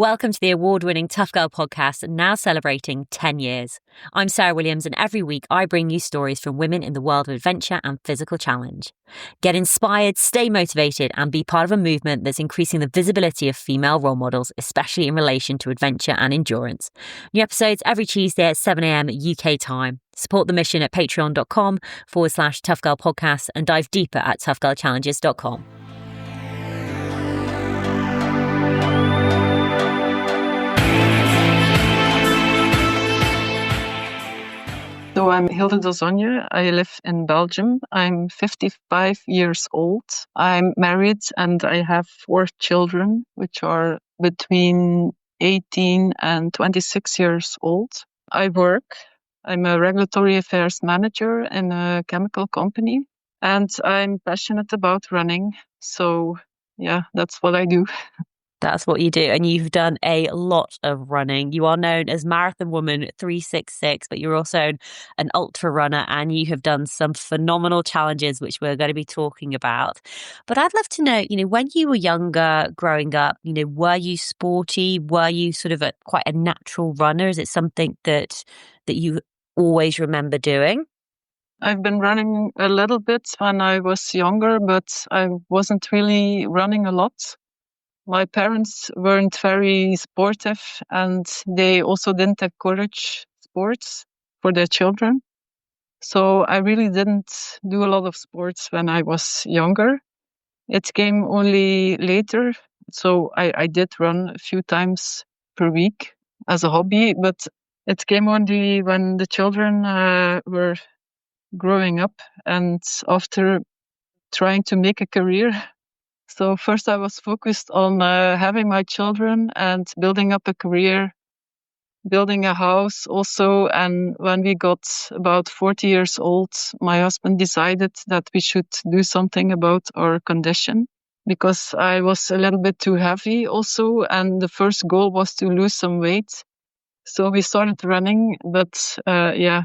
Welcome to the award-winning Tough Girl podcast, now celebrating 10 years. I'm Sarah Williams, and every week I bring you stories from women in the world of adventure and physical challenge. Get inspired, stay motivated, and be part of a movement that's increasing the visibility of female role models, especially in relation to adventure and endurance. New episodes every Tuesday at 7 a.m. UK time. Support the mission at patreon.com/Tough Girl Podcast and dive deeper at toughgirlchallenges.com. So I'm Hilde Dosogne. I live in Belgium. I'm 55 years old. I'm married and I have 4 children, which are between 18 and 26 years old. I work. I'm a regulatory affairs manager in a chemical company, and I'm passionate about running. So yeah, that's what I do. That's what you do. And you've done a lot of running. You are known as Marathon Woman 366, but you're also an ultra runner, and you have done some phenomenal challenges, which we're going to be talking about. But I'd love to know, when you were younger, growing up, were you sporty? Were you sort of quite a natural runner? Is it something that you always remember doing? I've been running a little bit when I was younger, but I wasn't really running a lot. My parents weren't very sportive, and they also didn't encourage sports for their children. So I really didn't do a lot of sports when I was younger. It came only later. So I did run a few times per week as a hobby, but it came only when the children were growing up and after trying to make a career. So first I was focused on having my children and building up a career, building a house also. And when we got about 40 years old, my husband decided that we should do something about our condition, because I was a little bit too heavy also. And the first goal was to lose some weight. So we started running, but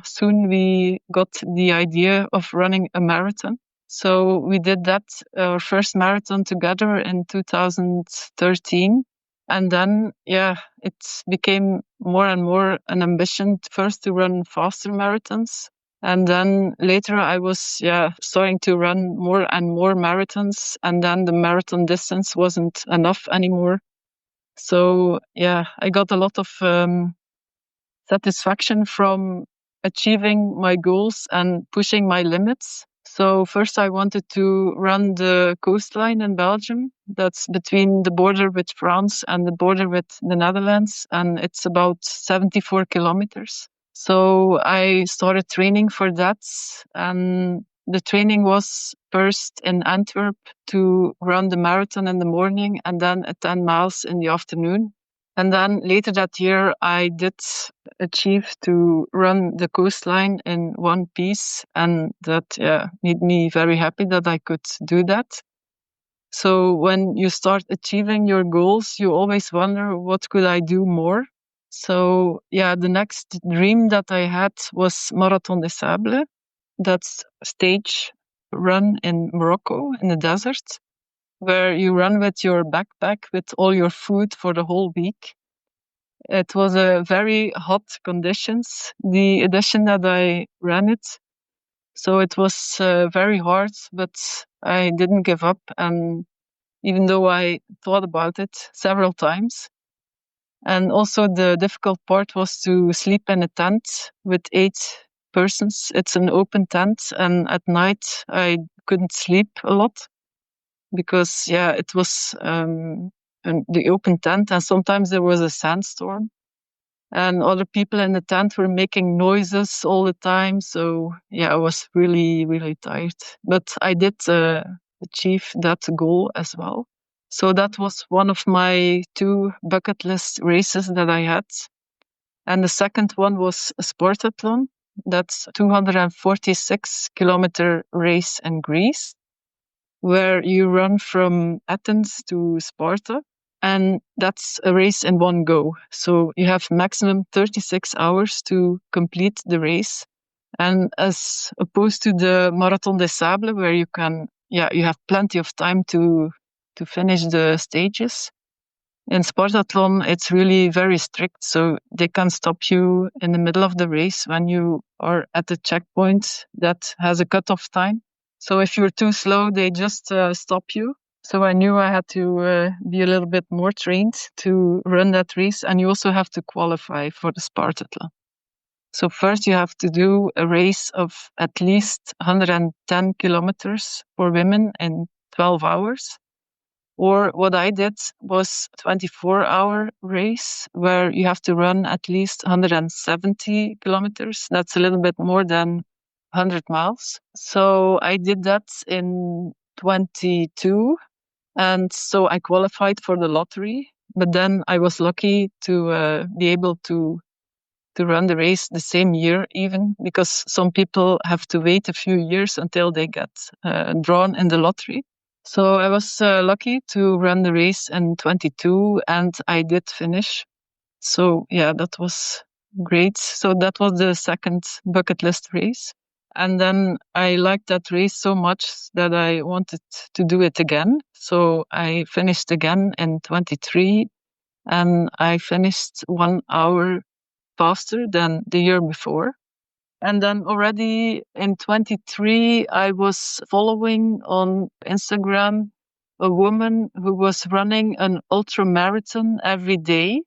soon we got the idea of running a marathon. So we did that, our first marathon together in 2013. And then, it became more and more an ambition first to run faster marathons. And then later I was, starting to run more and more marathons. And then the marathon distance wasn't enough anymore. So, I got a lot of satisfaction from achieving my goals and pushing my limits. So first I wanted to run the coastline in Belgium. That's between the border with France and the border with the Netherlands. And it's about 74 kilometers. So I started training for that. And the training was first in Antwerp to run the marathon in the morning and then 10 miles in the afternoon. And then later that year, I did achieve to run the coastline in one piece. And that made me very happy that I could do that. So when you start achieving your goals, you always wonder, what could I do more? So the next dream that I had was Marathon des Sables. That's a stage run in Morocco in the desert, where you run with your backpack with all your food for the whole week. It was a very hot conditions, the edition that I ran it. So it was very hard, but I didn't give up. And even though I thought about it several times. And also the difficult part was to sleep in a tent with 8 persons. It's an open tent. And at night I couldn't sleep a lot, because it was the open tent, and sometimes there was a sandstorm, and other people in the tent were making noises all the time. So I was really, really tired, but I did achieve that goal as well. So that was one of my 2 bucket list races that I had. And the second one was a Spartathlon. That's a 246 kilometer race in Greece, where you run from Athens to Sparta. And that's a race in one go. So you have maximum 36 hours to complete the race. And as opposed to the Marathon des Sables, where you can, you have plenty of time to finish the stages. In Spartathlon, it's really very strict. So they can stop you in the middle of the race when you are at the checkpoint that has a cutoff time. So if you're too slow, they just stop you. So I knew I had to be a little bit more trained to run that race. And you also have to qualify for the Spartathlon. So first you have to do a race of at least 110 kilometers for women in 12 hours. Or what I did was 24-hour race where you have to run at least 170 kilometers. That's a little bit more than 100 miles. So I did that in 22. And so I qualified for the lottery. But then I was lucky to be able to run the race the same year even, because some people have to wait a few years until they get drawn in the lottery. So I was lucky to run the race in 22 and I did finish. So yeah, that was great. So that was the second bucket list race. And then I liked that race so much that I wanted to do it again. So I finished again in 23 and I finished 1 hour faster than the year before. And then already in 23, I was following on Instagram a woman who was running an ultra marathon every day.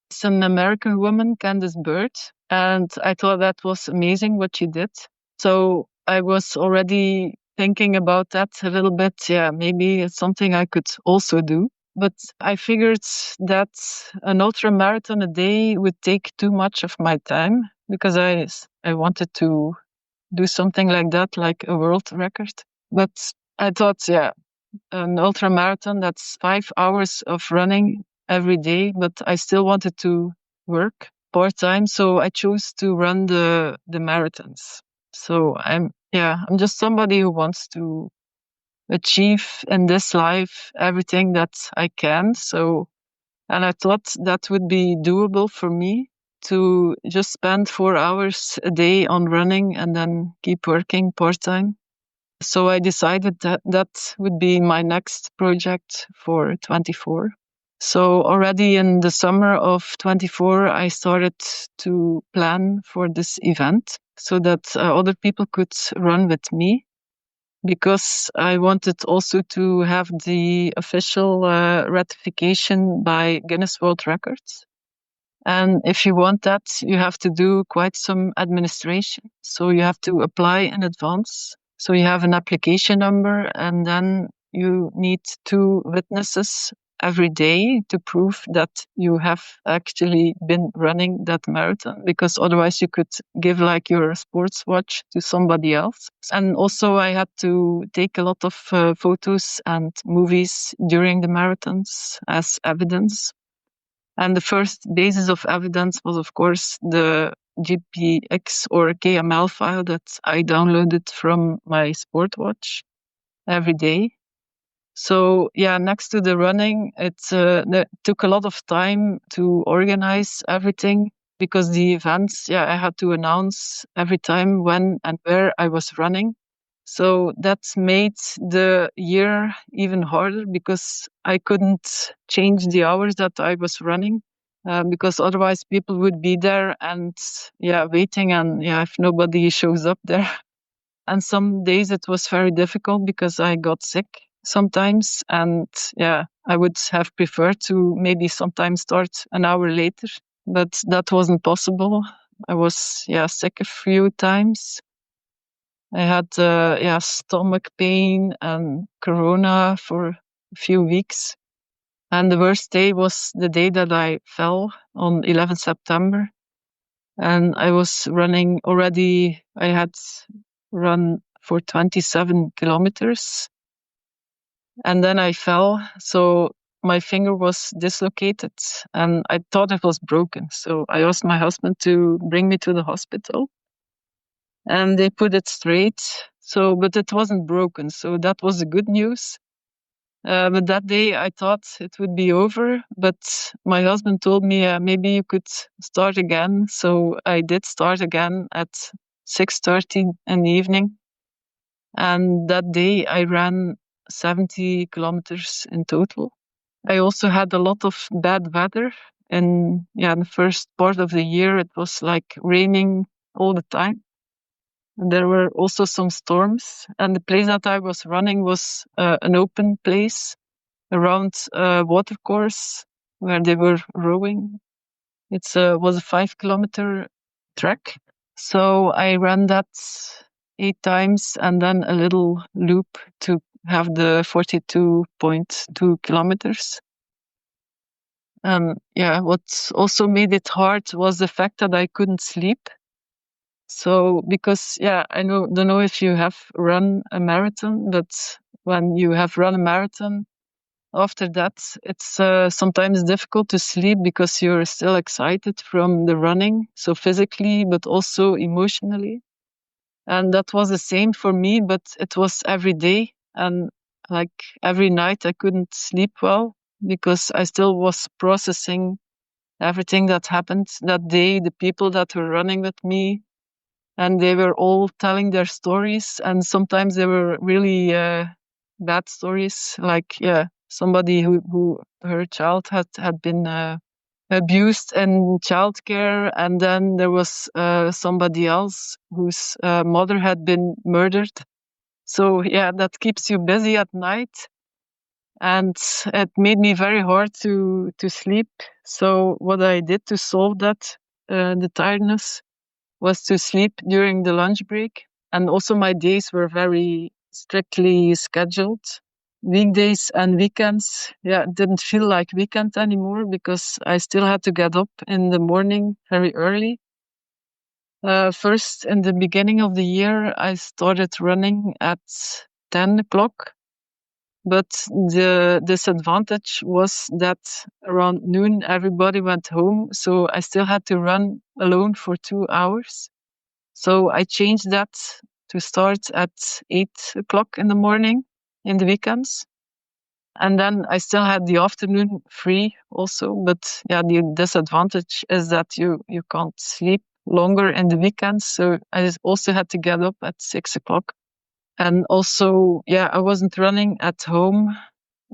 It's an American woman, Candice Burt. And I thought that was amazing what she did. So I was already thinking about that a little bit. Yeah, maybe it's something I could also do. But I figured that an ultra marathon a day would take too much of my time because I wanted to do something like that, like a world record. But I thought, yeah, an ultra marathon, that's 5 hours of running every day, but I still wanted to work part-time. So I chose to run the marathons. So I'm just somebody who wants to achieve in this life everything that I can. So, and I thought that would be doable for me to just spend 4 hours a day on running and then keep working part-time. So I decided that that would be my next project for 24. So already in the summer of 24, I started to plan for this event so that other people could run with me, because I wanted also to have the official ratification by Guinness World Records. And if you want that, you have to do quite some administration. So you have to apply in advance. So you have an application number, and then you need 2 witnesses every day to prove that you have actually been running that marathon, because otherwise you could give like your sports watch to somebody else. And also I had to take a lot of photos and movies during the marathons as evidence. And the first basis of evidence was, of course, the GPX or KML file that I downloaded from my sport watch every day. So yeah, next to the running, it took a lot of time to organize everything, because the events, I had to announce every time when and where I was running. So that made the year even harder, because I couldn't change the hours that I was running, because otherwise people would be there and waiting, and if nobody shows up there. And some days it was very difficult because I got sick sometimes, and I would have preferred to maybe sometimes start an hour later, but that wasn't possible. I was sick a few times. I had stomach pain and corona for a few weeks. And the worst day was the day that I fell on 11 September. And I was running already, I had run for 27 kilometers. And then I fell. So my finger was dislocated and I thought it was broken. So I asked my husband to bring me to the hospital. And they put it straight. So, but it wasn't broken. So that was the good news. But that day I thought it would be over. But my husband told me maybe you could start again. So I did start again at 6:30 in the evening. And that day I ran 70 kilometers in total. I also had a lot of bad weather. And yeah, the first part of the year, it was like raining all the time. And there were also some storms. And the place that I was running was an open place around a water course where they were rowing. It was a 5 kilometer track. So I ran that 8 times and then a little loop to have the 42.2 kilometers. Yeah, what also made it hard was the fact that I couldn't sleep. So because yeah, don't know if you have run a marathon, but when you have run a marathon, after that it's sometimes difficult to sleep because you're still excited from the running, so physically but also emotionally. And that was the same for me, but it was every day, and like every night I couldn't sleep well because I still was processing everything that happened that day, the people that were running with me, and they were all telling their stories, and sometimes they were really bad stories, like yeah, somebody who her child had been abused in childcare, and then there was somebody else whose mother had been murdered. So yeah, that keeps you busy at night, and it made me very hard to sleep. So what I did to solve that, the tiredness, was to sleep during the lunch break. And also my days were very strictly scheduled. Weekdays and weekends, yeah, it didn't feel like weekend anymore because I still had to get up in the morning very early. First, in the beginning of the year, I started running at 10 o'clock. But the disadvantage was that around noon, everybody went home. So I still had to run alone for 2 hours. So I changed that to start at 8 o'clock in the morning in the weekends. And then I still had the afternoon free also. But yeah, the disadvantage is that you can't sleep longer in the weekends. So I also had to get up at 6 o'clock. And also, yeah, I wasn't running at home.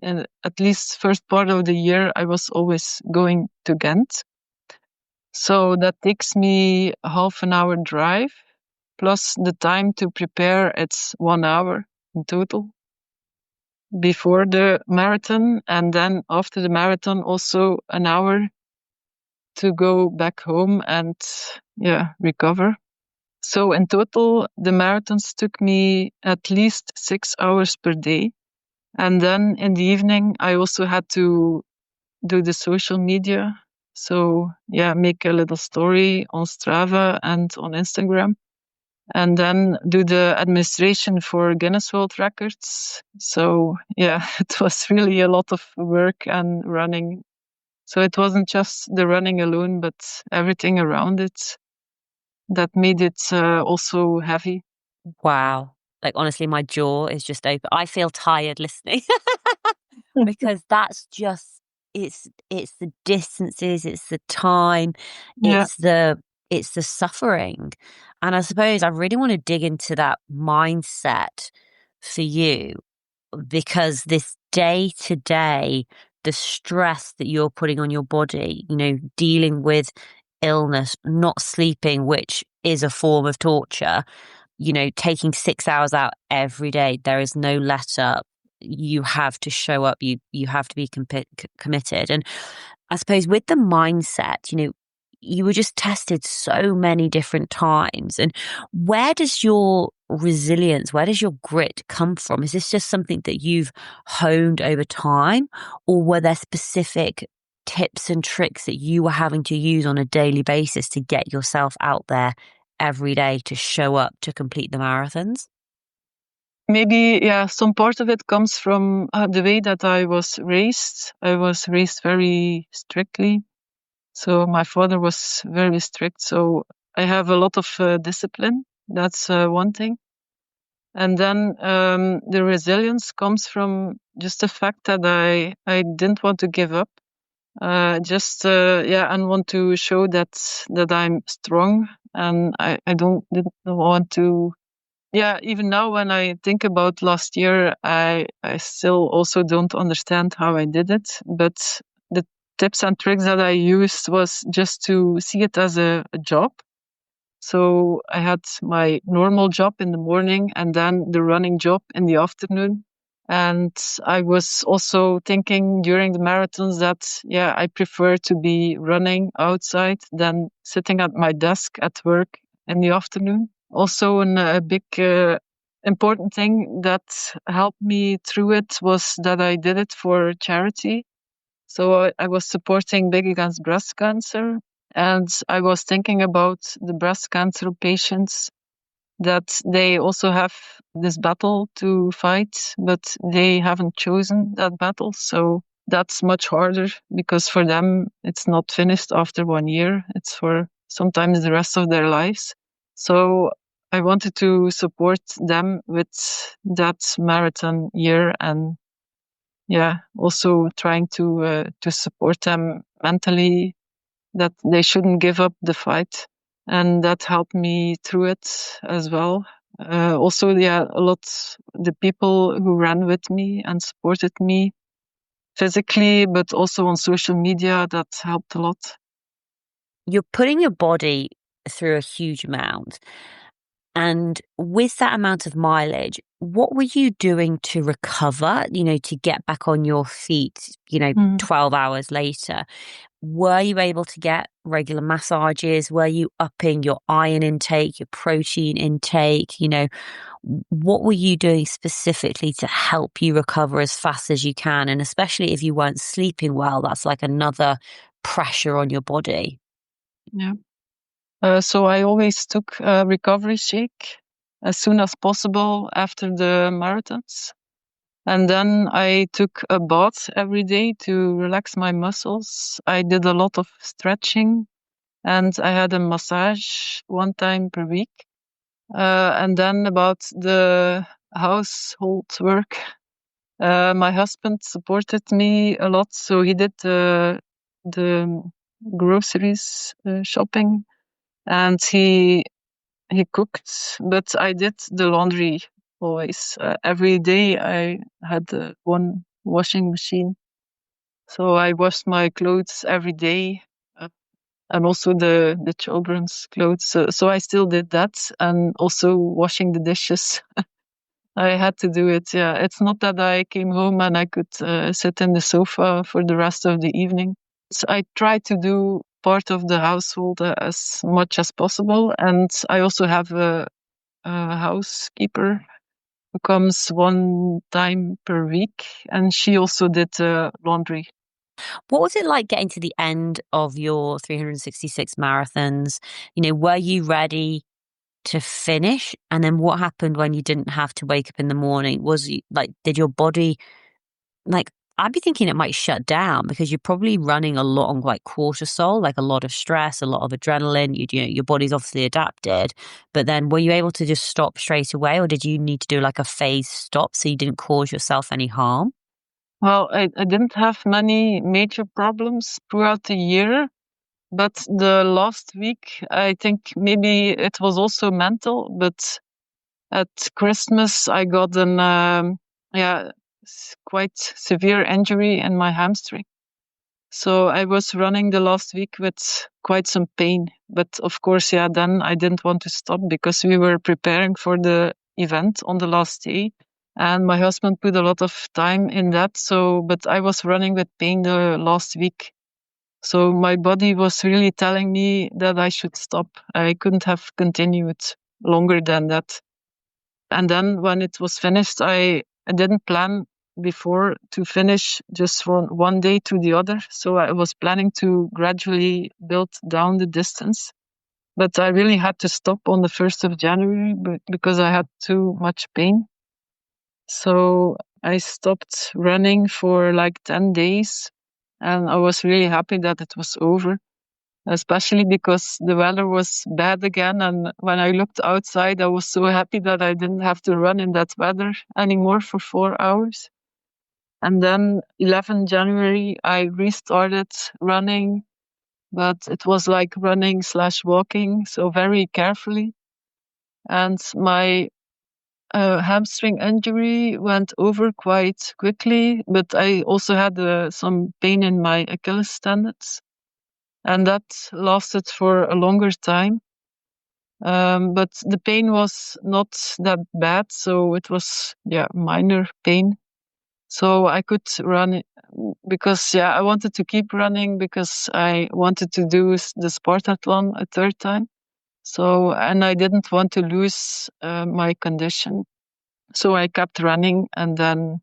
And at least first part of the year, I was always going to Ghent. So that takes me half an hour drive, plus the time to prepare, it's 1 hour in total before the marathon. And then after the marathon, also an hour to go back home and yeah, recover. So in total, the marathons took me at least 6 hours per day. And then in the evening, I also had to do the social media. So yeah, make a little story on Strava and on Instagram. And then do the administration for Guinness World Records. So yeah, it was really a lot of work and running. So it wasn't just the running alone, but everything around it that made it also heavy. Wow. Like honestly, my jaw is just open. I feel tired listening because that's just it's the distances, it's the time, Yeah. it's the suffering. And I suppose I really want to dig into that mindset for you because this day to day, the stress that you're putting on your body, dealing with illness, not sleeping, which is a form of torture, taking 6 hours out every day. There is no let up. You have to show up. You have to be committed. And I suppose with the mindset, you were just tested so many different times. And where does your resilience, where does your grit come from? Is this just something that you've honed over time, or were there specific tips and tricks that you were having to use on a daily basis to get yourself out there every day to show up to complete the marathons? Maybe, yeah, some part of it comes from the way that I was raised. I was raised very strictly. So my father was very strict. So I have a lot of discipline. That's one thing. And then the resilience comes from just the fact that I didn't want to give up. And want to show that I'm strong, and I didn't want to yeah, even now when I think about last year, I still also don't understand how I did it. But the tips and tricks that I used was just to see it as a job. So I had my normal job in the morning and then the running job in the afternoon. And I was also thinking during the marathons that, yeah, I prefer to be running outside than sitting at my desk at work in the afternoon. Also, a big important thing that helped me through it was that I did it for charity. So I was supporting Big Against Breast Cancer, and I was thinking about the breast cancer patients that they also have this battle to fight, but they haven't chosen that battle. So that's much harder because for them, it's not finished after 1 year. It's for sometimes the rest of their lives. So I wanted to support them with that marathon year and yeah, also trying to support them mentally that they shouldn't give up the fight, and that helped me through it as well. Also, yeah, a lot the people who ran with me and supported me physically, but also on social media, that helped a lot. You're putting your body through a huge amount. And with that amount of mileage, what were you doing to recover, to get back on your feet, Mhm. 12 hours later? Were you able to get regular massages? Were you upping your iron intake, your protein intake? What were you doing specifically to help you recover as fast as you can? And especially if you weren't sleeping well, that's like another pressure on your body. Yeah. So I always took a recovery shake as soon as possible after the marathons. And then I took a bath every day to relax my muscles. I did a lot of stretching and I had a massage 1 time per week. And then about the household work, my husband supported me a lot. So he did the groceries shopping and he cooked, but I did the laundry always. Every day I had one washing machine. So I washed my clothes every day and also the children's clothes. So I still did that and also washing the dishes. I had to do it. Yeah, it's not that I came home and I could sit in the sofa for the rest of the evening. So I tried to do part of the household as much as possible, and I also have a housekeeper who comes 1 time per week, and she also did laundry. What was it like getting to the end of your 366 marathons? Were you ready to finish? And then what happened when you didn't have to wake up in the morning? Did your body, like, I'd be thinking it might shut down because you're probably running a lot on like cortisol, like a lot of stress, a lot of adrenaline. Your body's obviously adapted. But then were you able to just stop straight away, or did you need to do like a phased stop so you didn't cause yourself any harm? Well, I didn't have many major problems throughout the year, but the last week, I think maybe it was also mental, but at Christmas, I got an yeah quite severe injury in my hamstring. So I was running the last week with quite some pain. But of course, yeah, then I didn't want to stop because we were preparing for the event on the last day. And my husband put a lot of time in that. So, but I was running with pain the last week. So my body was really telling me that I should stop. I couldn't have continued longer than that. And then when it was finished, I didn't plan before to finish just from one day to the other. So I was planning to gradually build down the distance. But I really had to stop on the 1st of January because I had too much pain. So I stopped running for like 10 days. And I was really happy that it was over, especially because the weather was bad again. And when I looked outside, I was so happy that I didn't have to run in that weather anymore for 4 hours. And then 11 January, I restarted running, but it was like running slash walking, so very carefully. And my hamstring injury went over quite quickly, but I also had some pain in my Achilles tendons, and that lasted for a longer time. But the pain was not that bad, so it was minor pain. So I could run because I wanted to keep running because I wanted to do the Spartathlon a third time. So, and I didn't want to lose my condition. So I kept running, and then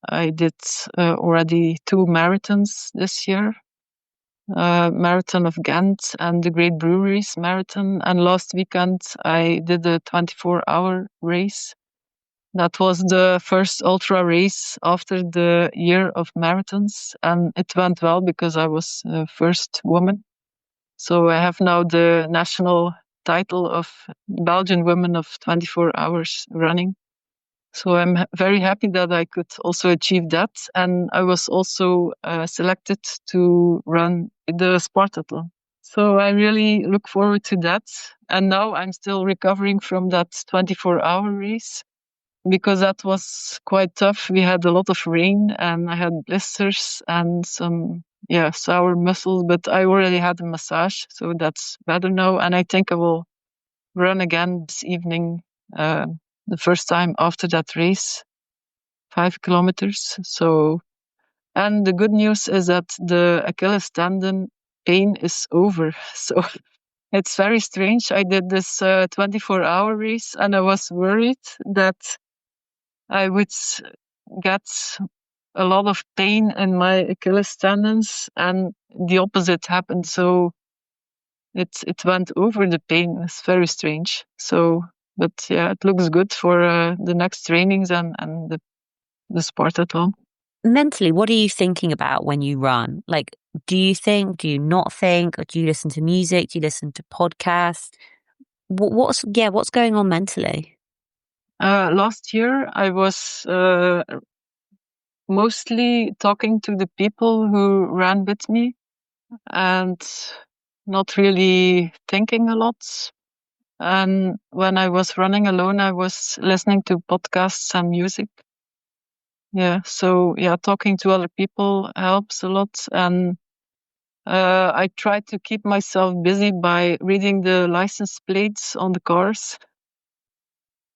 I did already 2 marathons this year. Marathon of Ghent and the Great Breweries Marathon. And last weekend I did a 24-hour race. That was the first ultra race after the year of marathons, and it went well because I was the first woman. So I have now the national title of Belgian woman of 24 hours running. So I'm very happy that I could also achieve that. And I was also selected to run the Spartathlon. So I really look forward to that. And now I'm still recovering from that 24-hour race because that was quite tough. We had a lot of rain and I had blisters and some sour muscles, but I already had a massage, so that's better now. And I think I will run again this evening, the first time after that race, 5 kilometers. So, and the good news is that the Achilles tendon pain is over. So it's very strange. I did this 24-hour race and I was worried that I would get a lot of pain in my Achilles tendons, and the opposite happened. So it went over the pain. It's very strange. So, but it looks good for the next trainings and the Spartathlon. Mentally, what are you thinking about when you run? Like, do you think, do you not think, or do you listen to music? Do you listen to podcasts? What's going on mentally? Last year, I was mostly talking to the people who ran with me and not really thinking a lot. And when I was running alone, I was listening to podcasts and music. So talking to other people helps a lot. And I try to keep myself busy by reading the license plates on the cars.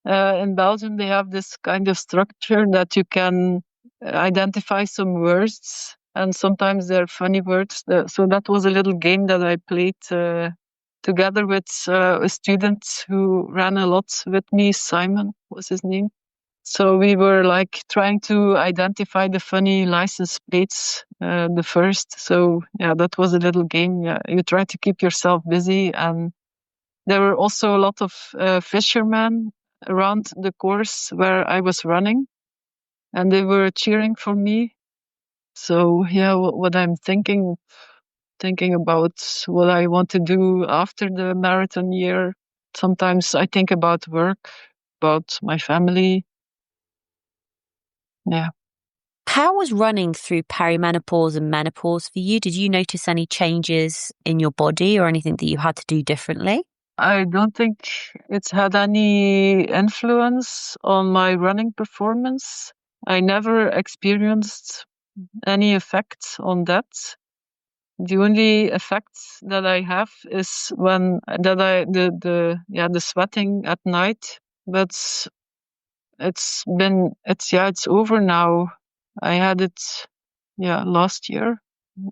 In Belgium, they have this kind of structure that you can identify some words, and sometimes they're funny words. So that was a little game that I played together with a student who ran a lot with me. Simon was his name. So we were like trying to identify the funny license plates the first. So that was a little game. You try to keep yourself busy, and there were also a lot of fishermen around the course where I was running, and they were cheering for me. So what I'm thinking about what I want to do after the marathon year. Sometimes I think about work, about my family. Yeah. How was running through perimenopause and menopause for you? Did you notice any changes in your body or anything that you had to do differently? I don't think it's had any influence on my running performance. I never experienced any effect on that. The only effect that I have is when that I the sweating at night, but it's over now. I had it last year,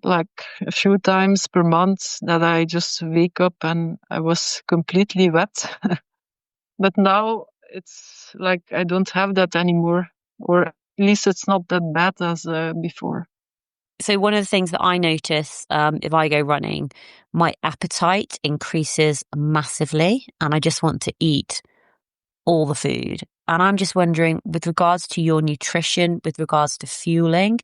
like a few times per month that I just wake up and I was completely wet. But now it's like I don't have that anymore, or at least it's not that bad as before. So one of the things that I notice if I go running, my appetite increases massively and I just want to eat all the food. And I'm just wondering, with regards to your nutrition, with regards to fueling,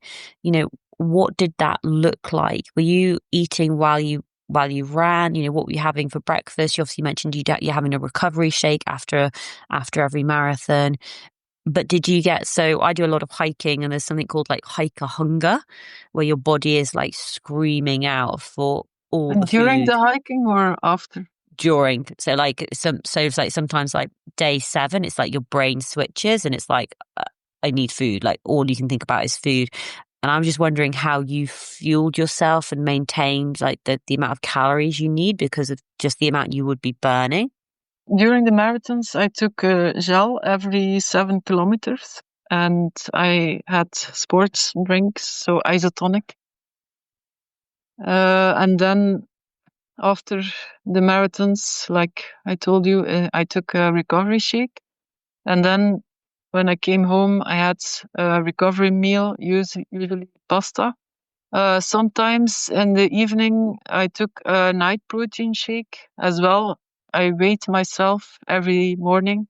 what did that look like? Were you eating while you ran? What were you having for breakfast? You obviously mentioned you're having a recovery shake after every marathon. But did you so I do a lot of hiking, and there's something called like hiker hunger, where your body is like screaming out for all And the during food. the hiking or after? during, so like it's like sometimes like day 7, it's like your brain switches and it's like I need food, like all you can think about is food. And I'm just wondering how you fueled yourself and maintained like the amount of calories you need because of just the amount you would be burning. During the marathons, I took a gel every 7 kilometers, and I had sports drinks, so isotonic. And then after the marathons, like I told you, I took a recovery shake. And then when I came home, I had a recovery meal, usually pasta. Sometimes in the evening, I took a night protein shake as well. I weighed myself every morning.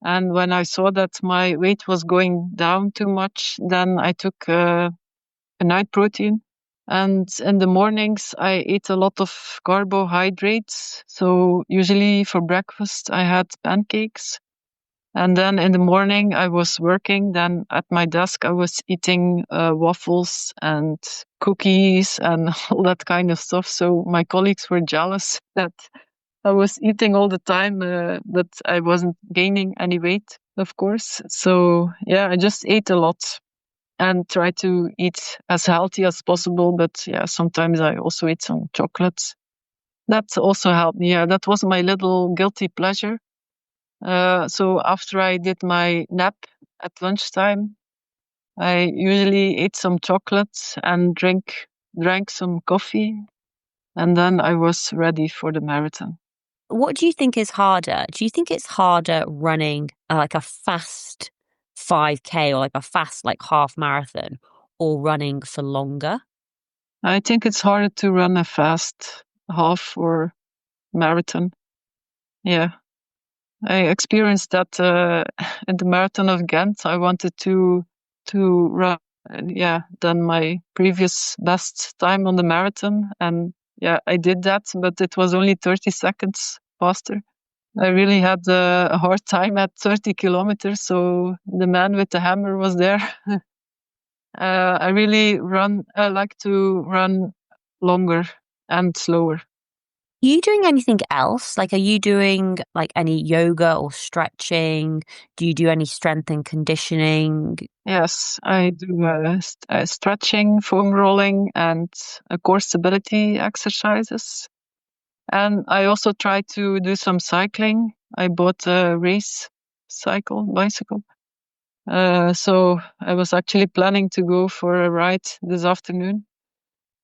And when I saw that my weight was going down too much, then I took a night protein. And in the mornings, I ate a lot of carbohydrates. So usually for breakfast, I had pancakes. And then in the morning, I was working. Then at my desk, I was eating waffles and cookies and all that kind of stuff. So my colleagues were jealous that I was eating all the time, but I wasn't gaining any weight, of course. So yeah, I just ate a lot and try to eat as healthy as possible. But yeah, sometimes I also eat some chocolates. That also helped me. Yeah, that was my little guilty pleasure. So after I did my nap at lunchtime, I usually ate some chocolates and drank some coffee, and then I was ready for the marathon. What do you think is harder? Do you think it's harder running like a fast 5K or like a fast like half marathon or running for longer? I think it's harder to run a fast half or marathon. Yeah, I experienced that in the marathon of Ghent. I wanted to run, yeah, than my previous best time on the marathon, and yeah, I did that, but it was only 30 seconds faster. I really had a hard time at 30 kilometers, so the man with the hammer was there. I really like to run longer and slower. Are you doing anything else? Like, are you doing like any yoga or stretching? Do you do any strength and conditioning? Yes, I do stretching, foam rolling, and core stability exercises. And I also try to do some cycling. I bought a race bicycle. So I was actually planning to go for a ride this afternoon.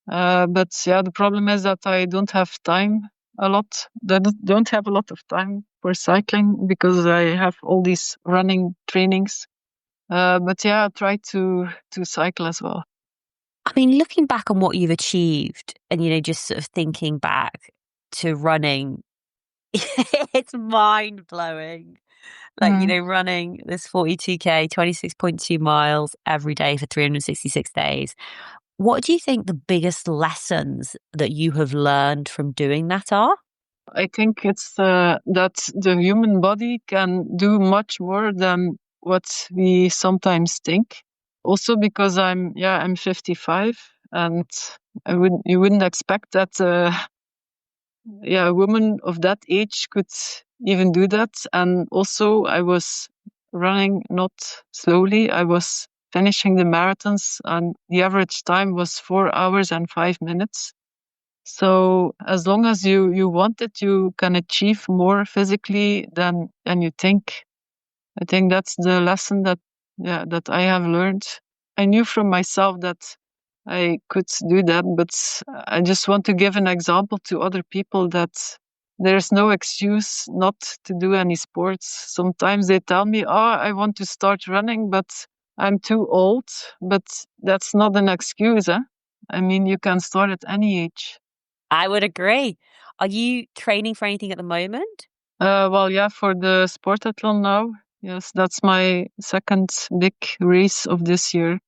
But yeah, the problem is that I don't have time a lot. I don't have a lot of time for cycling because I have all these running trainings. But yeah, I try to cycle as well. I mean, looking back on what you've achieved and, just sort of thinking back to running, it's mind blowing. Like, Mm. running this 42K, 26.2 miles every day for 366 days. What do you think the biggest lessons that you have learned from doing that are? I think it's that the human body can do much more than what we sometimes think. Also because I'm 55, and you wouldn't expect that a woman of that age could even do that. And also I was running not slowly. I was finishing the marathons, and the average time was 4 hours and 5 minutes. So as long as you want it, you can achieve more physically than you think. I think that's the lesson that I have learned. I knew from myself that I could do that, but I just want to give an example to other people that there's no excuse not to do any sports. Sometimes they tell me, "Oh, I want to start running, but I'm too old." But that's not an excuse, eh? I mean, you can start at any age. I would agree. Are you training for anything at the moment? Well, yeah, for the Spartathlon now. Yes, that's my second big race of this year.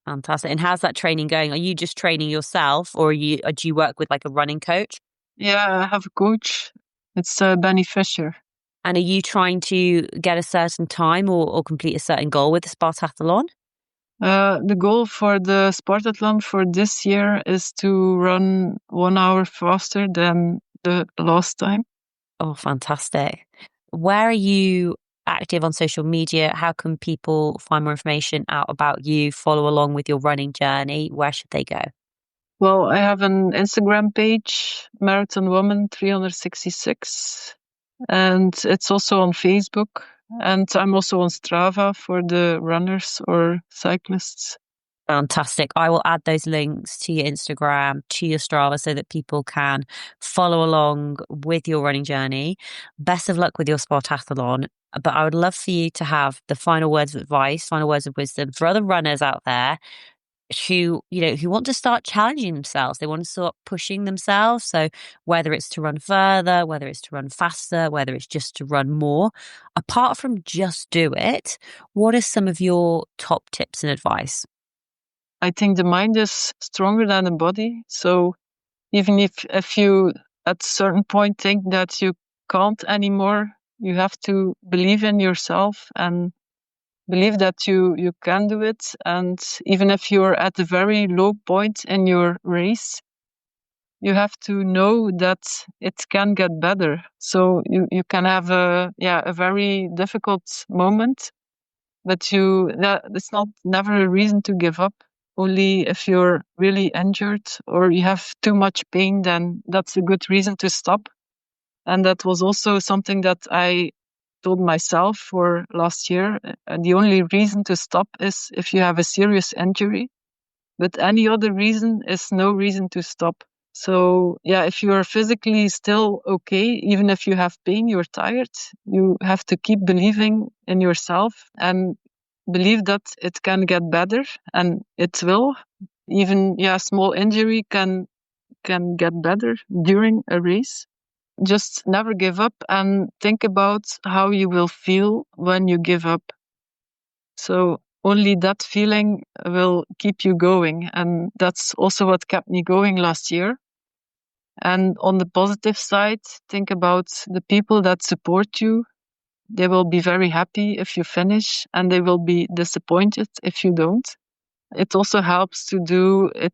Fantastic. And how's that training going? Are you just training yourself or do you work with like a running coach? Yeah, I have a coach. It's Benny Fisher. And are you trying to get a certain time or complete a certain goal with the Spartathlon? The goal for the Spartathlon for this year is to run 1 hour faster than the last time. Oh, fantastic. Where are you active on social media? How can people find more information out about you, follow along with your running journey? Where should they go? Well, I have an Instagram page, Marathon Woman 366, and it's also on Facebook. And I'm also on Strava for the runners or cyclists. Fantastic. I will add those links to your Instagram, to your Strava, so that people can follow along with your running journey. Best of luck with your Spartathlon. But I would love for you to have the final words of advice, final words of wisdom for other runners out there who want to start challenging themselves. They want to start pushing themselves. So whether it's to run further, whether it's to run faster, whether it's just to run more, apart from just do it, what are some of your top tips and advice? I think the mind is stronger than the body. So even if you at a certain point think that you can't anymore, you have to believe in yourself and believe that you can do it. And even if you're at a very low point in your race, you have to know that it can get better. So you can have a very difficult moment, but it's not never a reason to give up. Only if you're really injured or you have too much pain, then that's a good reason to stop. And that was also something that I told myself for last year. And the only reason to stop is if you have a serious injury, but any other reason is no reason to stop. So yeah, if you are physically still okay, even if you have pain, you're tired, you have to keep believing in yourself and believe that it can get better, and it will. Even small injury can get better during a race. Just never give up and think about how you will feel when you give up. So only that feeling will keep you going. And that's also what kept me going last year. And on the positive side, think about the people that support you. They will be very happy if you finish, and they will be disappointed if you don't. It also helps to do it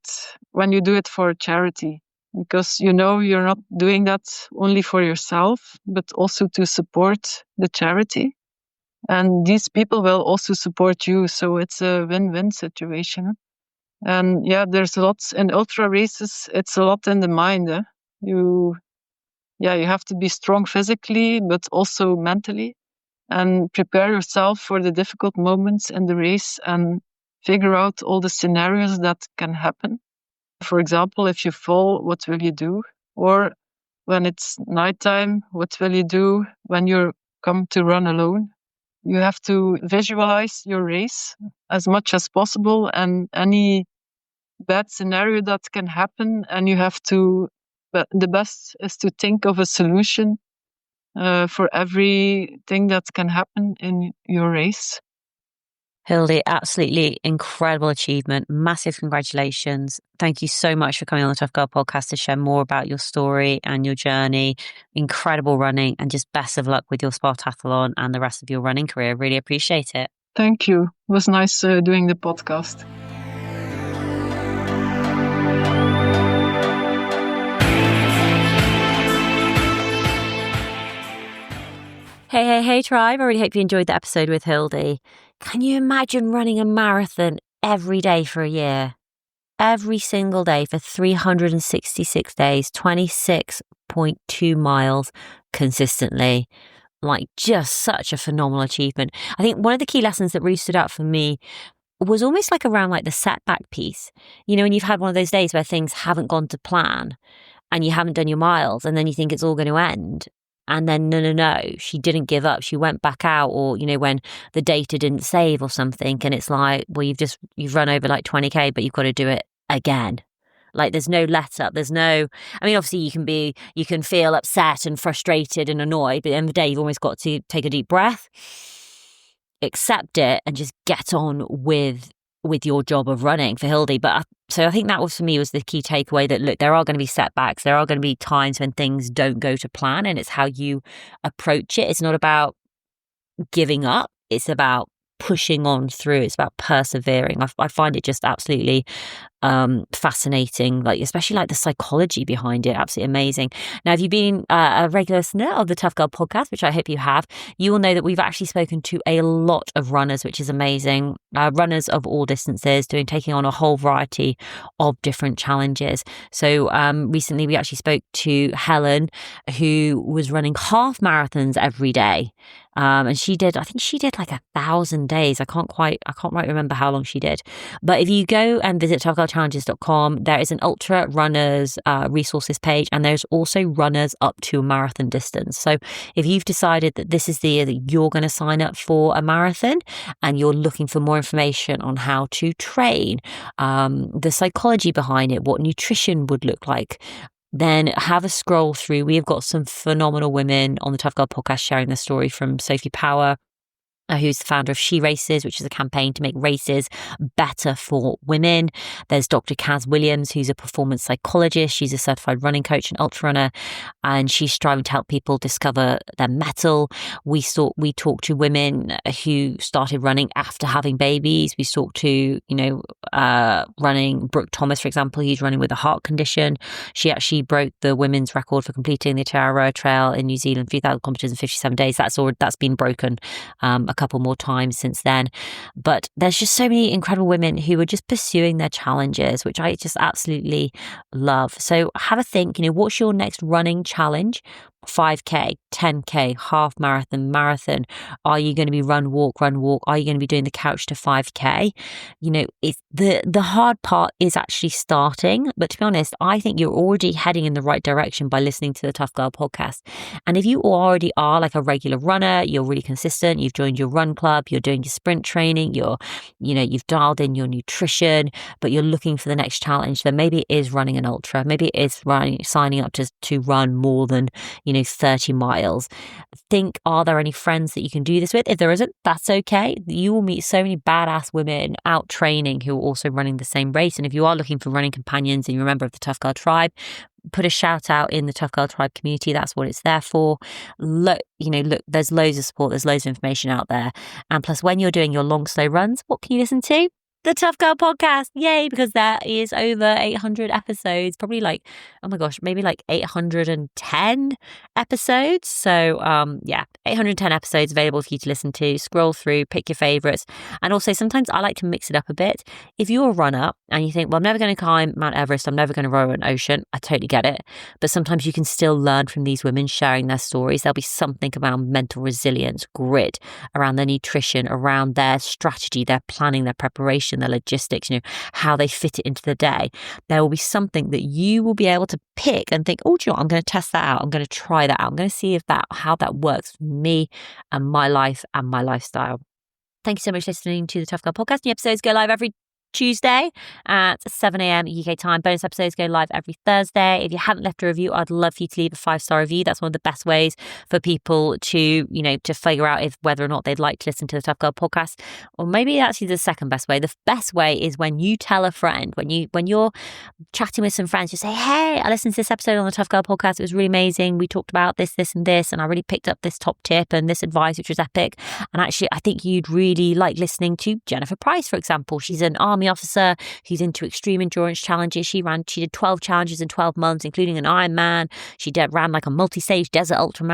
when you do it for charity, because you're not doing that only for yourself, but also to support the charity. And these people will also support you. So it's a win-win situation. And there's lots in ultra races. It's a lot in the mind. You have to be strong physically, but also mentally, and prepare yourself for the difficult moments in the race and figure out all the scenarios that can happen. For example, if you fall, what will you do? Or when it's nighttime, what will you do when you come to run alone? You have to visualize your race as much as possible and any bad scenario that can happen. And but the best is to think of a solution for everything that can happen in your race. Hilde, absolutely incredible achievement. Massive congratulations. Thank you so much for coming on the Tough Girl podcast to share more about your story and your journey. Incredible running, and just best of luck with your Spartathlon and the rest of your running career. Really appreciate it. Thank you. It was nice doing the podcast. Hey, tribe. I really hope you enjoyed the episode with Hilde. Can you imagine running a marathon every day for a year? Every single day for 366 days, 26.2 miles consistently. Like, just such a phenomenal achievement. I think one of the key lessons that really stood out for me was almost like around like the setback piece. When you've had one of those days where things haven't gone to plan and you haven't done your miles, and then you think it's all going to end. And then, no, she didn't give up. She went back out, or, when the data didn't save or something. And it's like, well, you've run over like 20K, but you've got to do it again. Like, there's no let up. Obviously you can feel upset and frustrated and annoyed, but at the end of the day, you've almost got to take a deep breath, accept it, and just get on with your job of running for Hilde. So I think that was, for me, was the key takeaway, that look, there are going to be setbacks. There are going to be times when things don't go to plan, and it's how you approach it. It's not about giving up. It's about pushing on through. It's about persevering. I find it just absolutely fascinating, like especially like the psychology behind it. Absolutely amazing. Now, if you've been a regular listener of the Tough Girl podcast, which I hope you have, you will know that we've actually spoken to a lot of runners, which is amazing. Runners of all distances, taking on a whole variety of different challenges. So recently we actually spoke to Helen, who was running half marathons every day. And I think she did like 1,000 days. I can't quite remember how long she did. But if you go and visit toughgirlchallenges.com, there is an ultra runners resources page, and there's also runners up to a marathon distance. So if you've decided that this is the year that you're going to sign up for a marathon and you're looking for more information on how to train, the psychology behind it, what nutrition would look like, then have a scroll through. We have got some phenomenal women on the Tough Girl podcast sharing their story, from Sophie Power, who's the founder of She Races, which is a campaign to make races better for women. There's Dr. Kaz Williams, who's a performance psychologist. She's a certified running coach and ultra runner, and she's striving to help people discover their mettle. We talked to women who started running after having babies. We talked to, running Brooke Thomas, for example. He's running with a heart condition. She actually broke the women's record for completing the Aotearoa Trail in New Zealand, 3,000 kilometers in 57 days. That's been broken a couple more times since then. But there's just so many incredible women who are just pursuing their challenges, which I just absolutely love. So have a think, what's your next running challenge? 5K, 10K, half marathon, marathon. Are you going to be run, walk? Are you going to be doing the couch to 5K? It's the hard part is actually starting. But to be honest, I think you're already heading in the right direction by listening to the Tough Girl podcast. And if you already are like a regular runner, you're really consistent, you've joined your run club, you're doing your sprint training, you've dialed in your nutrition, but you're looking for the next challenge, then maybe it is running an ultra. Maybe it is signing up to run more than 30 miles. Think, are there any friends that you can do this with? If there isn't, that's okay. You will meet so many badass women out training who are also running the same race. And if you are looking for running companions and you're a member of the Tough Girl Tribe, put a shout out in the Tough Girl Tribe community. That's what it's there for. Look, there's loads of support. There's loads of information out there. And plus, when you're doing your long, slow runs, what can you listen to? The Tough Girl podcast. Yay, because there is over 800 episodes, probably maybe 810 episodes. So 810 episodes available for you to listen to. Scroll through, pick your favorites. And also sometimes I like to mix it up a bit. If you're a runner and you think, well, I'm never going to climb Mount Everest, I'm never going to row an ocean, I totally get it. But sometimes you can still learn from these women sharing their stories. There'll be something around mental resilience, grit, around their nutrition, around their strategy, their planning, their preparation, their logistics, how they fit it into the day. There will be something that you will be able to pick and think, oh, do you know what? I'm going to test that out. I'm going to try that out. I'm going to see how that works for me and my life and my lifestyle. Thank you so much for listening to the Tough Girl podcast. New episodes go live every Tuesday at 7 a.m. UK time. Bonus episodes go live every Thursday. If you haven't left a review, I'd love for you to leave a 5-star review. That's one of the best ways for people to figure out whether or not they'd like to listen to the Tough Girl podcast. Or maybe actually the second best way. The best way is when you tell a friend, when you're chatting with some friends, you say, hey, I listened to this episode on the Tough Girl podcast. It was really amazing. We talked about this, and this, and I really picked up this top tip and this advice, which was epic. And actually, I think you'd really like listening to Jennifer Price, for example. She's an army officer who's into extreme endurance challenges. She did 12 challenges in 12 months, including an Ironman. She ran like a multi-stage desert ultra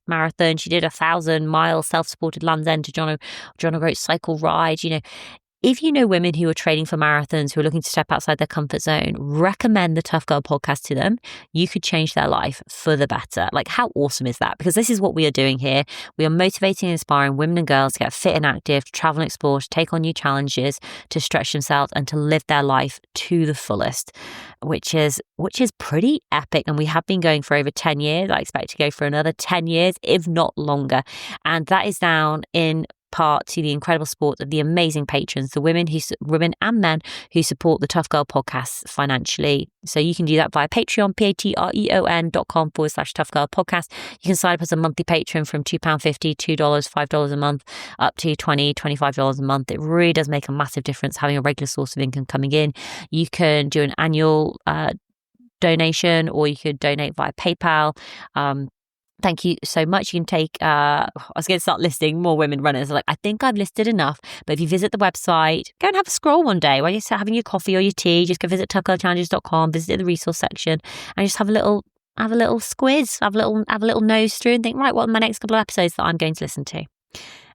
marathon. She did 1,000-mile self-supported Land's End to John O'Groats cycle ride. If you know women who are training for marathons, who are looking to step outside their comfort zone, recommend the Tough Girl podcast to them. You could change their life for the better. Like, how awesome is that? Because this is what we are doing here. We are motivating and inspiring women and girls to get fit and active, to travel and explore, to take on new challenges, to stretch themselves and to live their life to the fullest, which is pretty epic. And we have been going for over 10 years. I expect to go for another 10 years, if not longer. And that is down in part to the incredible support of the amazing patrons, the women and men who support the Tough Girl podcast financially. So you can do that via Patreon, patreon.com/Tough Girl podcast. You can sign up as a monthly patron from £2.50, $2, $5 a month, up to $20, $25 a month. It really does make a massive difference having a regular source of income coming in. You can do an annual donation, or you could donate via PayPal. Thank you so much. You can take, I was going to start listing more women runners. Like, I think I've listed enough. But if you visit the website, go and have a scroll one day while you're having your coffee or your tea. Just go visit tough-girl-challenges.com, visit the resource section, and just have a little squiz, have a little nose through and think, right, what are my next couple of episodes that I'm going to listen to?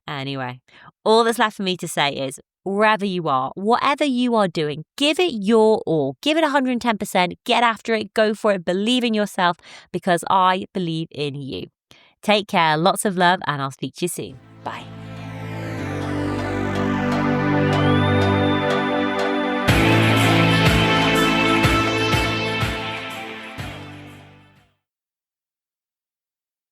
Anyway, all that's left for me to say is, wherever you are, whatever you are doing, give it your all. Give it 110%. Get after it. Go for it. Believe in yourself, because I believe in you. Take care. Lots of love, and I'll speak to you soon. Bye.